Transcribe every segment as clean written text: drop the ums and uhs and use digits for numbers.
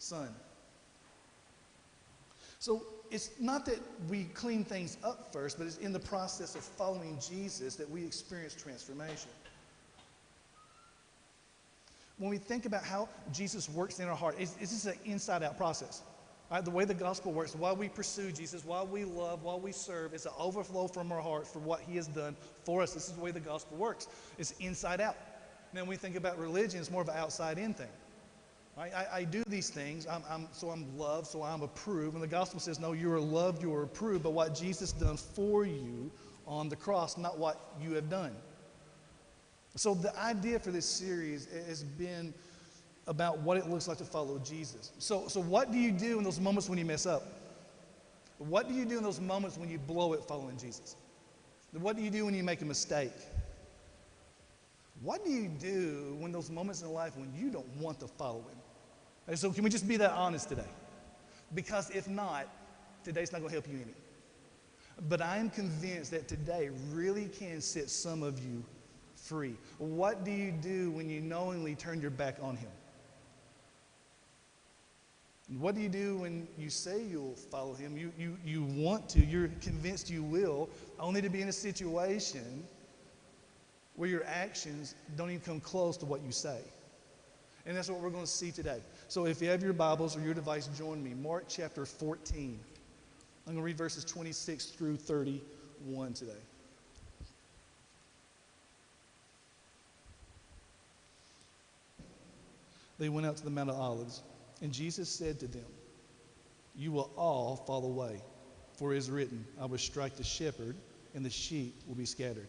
Son. So it's not that we clean things up first, but it's in the process of following Jesus that we experience transformation. When we think about how Jesus works in our heart, this is an inside-out process. Right? The way the gospel works, while we pursue Jesus, while we love, while we serve, it's an overflow from our heart for what he has done for us. This is the way the gospel works. It's inside out. Now, when we think about religion, it's more of an outside-in thing. Right? I do these things, so I'm loved, so I'm approved. And the gospel says, no, you are loved, you are approved, but what Jesus done for you on the cross, not what you have done. So the idea for this series has been about what it looks like to follow Jesus. So what do you do in those moments when you mess up? What do you do in those moments when you blow it following Jesus? What do you do when you make a mistake? What do you do when those moments in life when you don't want to follow him? And so can we just be that honest today? Because if not, today's not going to help you any. But I am convinced that today really can set some of you free. What do you do when you knowingly turn your back on him? What do you do when you say you'll follow him? You want to, you're convinced you will, only to be in a situation where your actions don't even come close to what you say. And that's what we're going to see today. So if you have your Bibles or your device, join me. Mark chapter 14. I'm going to read verses 26 through 31 today. They went out to the Mount of Olives, and Jesus said to them, "You will all fall away, for it is written, I will strike the shepherd, and the sheep will be scattered.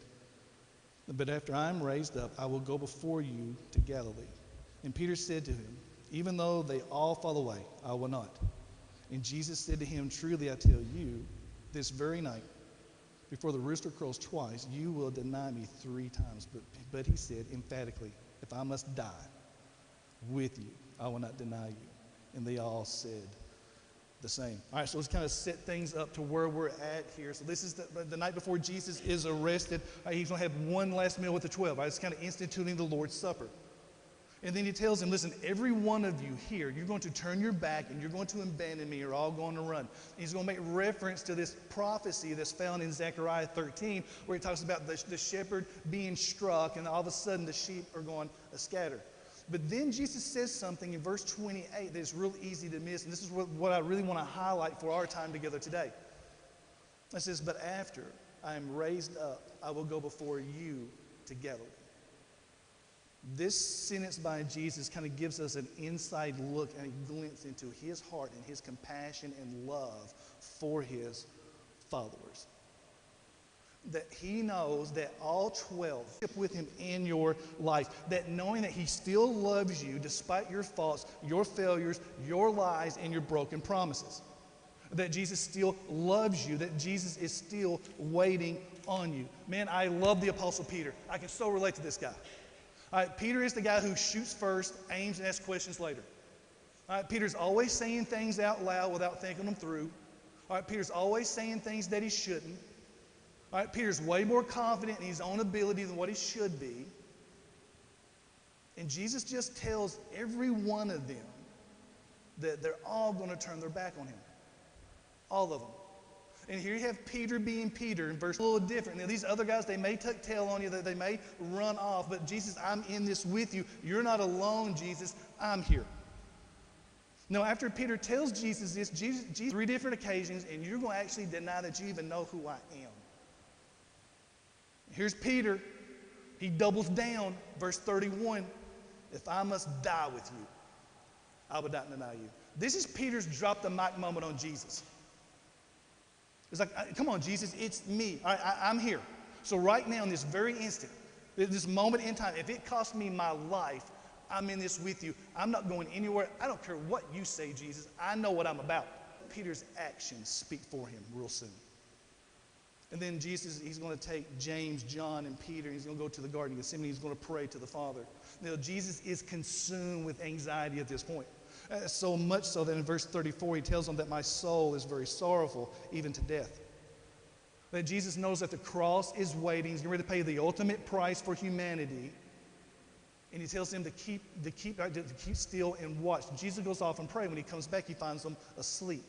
But after I am raised up, I will go before you to Galilee." And Peter said to him, "Even though they all fall away, I will not." And Jesus said to him, "Truly I tell you, this very night, before the rooster crows twice, you will deny me 3 times. But he said emphatically, "If I must die with you, I will not deny you." And they all said the same. All right, so let's kind of set things up to where we're at here. So this is the night before Jesus is arrested. He's going to have one last meal with the 12. It's kind of instituting the Lord's Supper. And then he tells him, listen, every one of you here, you're going to turn your back and you're going to abandon me. You're all going to run. And he's going to make reference to this prophecy that's found in Zechariah 13, where he talks about the shepherd being struck, and all of a sudden the sheep are going to scatter. But then Jesus says something in verse 28 that is real easy to miss, and this is what I really want to highlight for our time together today. It says, "But after I am raised up, I will go before you to Galilee." This sentence by Jesus kind of gives us an inside look and a glimpse into his heart and his compassion and love for his followers. That he knows that all 12 with him in your life, that knowing that he still loves you despite your faults, your failures, your lies, and your broken promises. That Jesus still loves you, that Jesus is still waiting on you. Man, I love the Apostle Peter. I can so relate to this guy. All right, Peter is the guy who shoots first, aims, and asks questions later. All right, Peter's always saying things out loud without thinking them through. All right, Peter's always saying things that he shouldn't. All right, Peter's way more confident in his own ability than what he should be. And Jesus just tells every one of them that they're all going to turn their back on him. All of them. And here you have Peter being Peter in verse a little different. Now, these other guys, they may tuck tail on you, that they may run off, but Jesus, I'm in this with you. You're not alone, Jesus. I'm here. Now, after Peter tells Jesus this, Jesus 3 different occasions, and you're going to actually deny that you even know who I am. Here's Peter. He doubles down, verse 31. "If I must die with you, I will not deny you." This is Peter's drop the mic moment on Jesus. It's like, come on, Jesus, it's me. I'm here. So right now, in this very instant, this moment in time, if it costs me my life, I'm in this with you. I'm not going anywhere. I don't care what you say, Jesus. I know what I'm about. Peter's actions speak for him real soon. And then Jesus, he's going to take James, John, and Peter, and he's going to go to the Garden of Gethsemane. He's going to pray to the Father. Now, Jesus is consumed with anxiety at this point. So much so that in verse 34, he tells them that my soul is very sorrowful, even to death. That Jesus knows that the cross is waiting. He's ready to pay the ultimate price for humanity. And he tells them to keep still and watch. Jesus goes off and pray. When he comes back, he finds them asleep.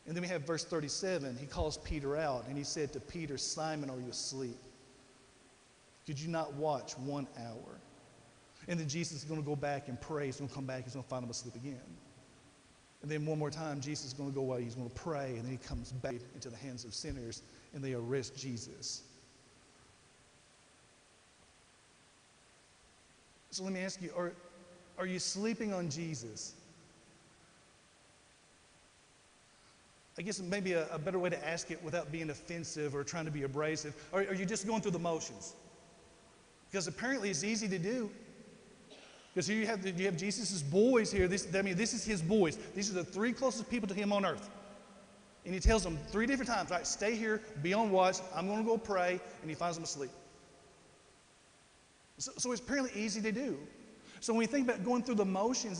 And then we have verse 37. He calls Peter out, and he said to Peter, Simon, are you asleep? Could you not watch 1 hour? And then Jesus is going to go back and pray. He's going to come back. He's going to find them asleep again. And then one more time, Jesus is going to go away. He's going to pray, and then he comes back into the hands of sinners, and they arrest Jesus. So let me ask you, are you sleeping on Jesus? I guess maybe a better way to ask it without being offensive or trying to be abrasive, are you just going through the motions? Because apparently it's easy to do. Because here you have Jesus' boys here. This is his boys. These are the 3 closest people to him on earth. And he tells them 3 different times, all right, stay here, be on watch, I'm going to go pray, and he finds them asleep. So it's apparently easy to do. So when we think about going through the motions,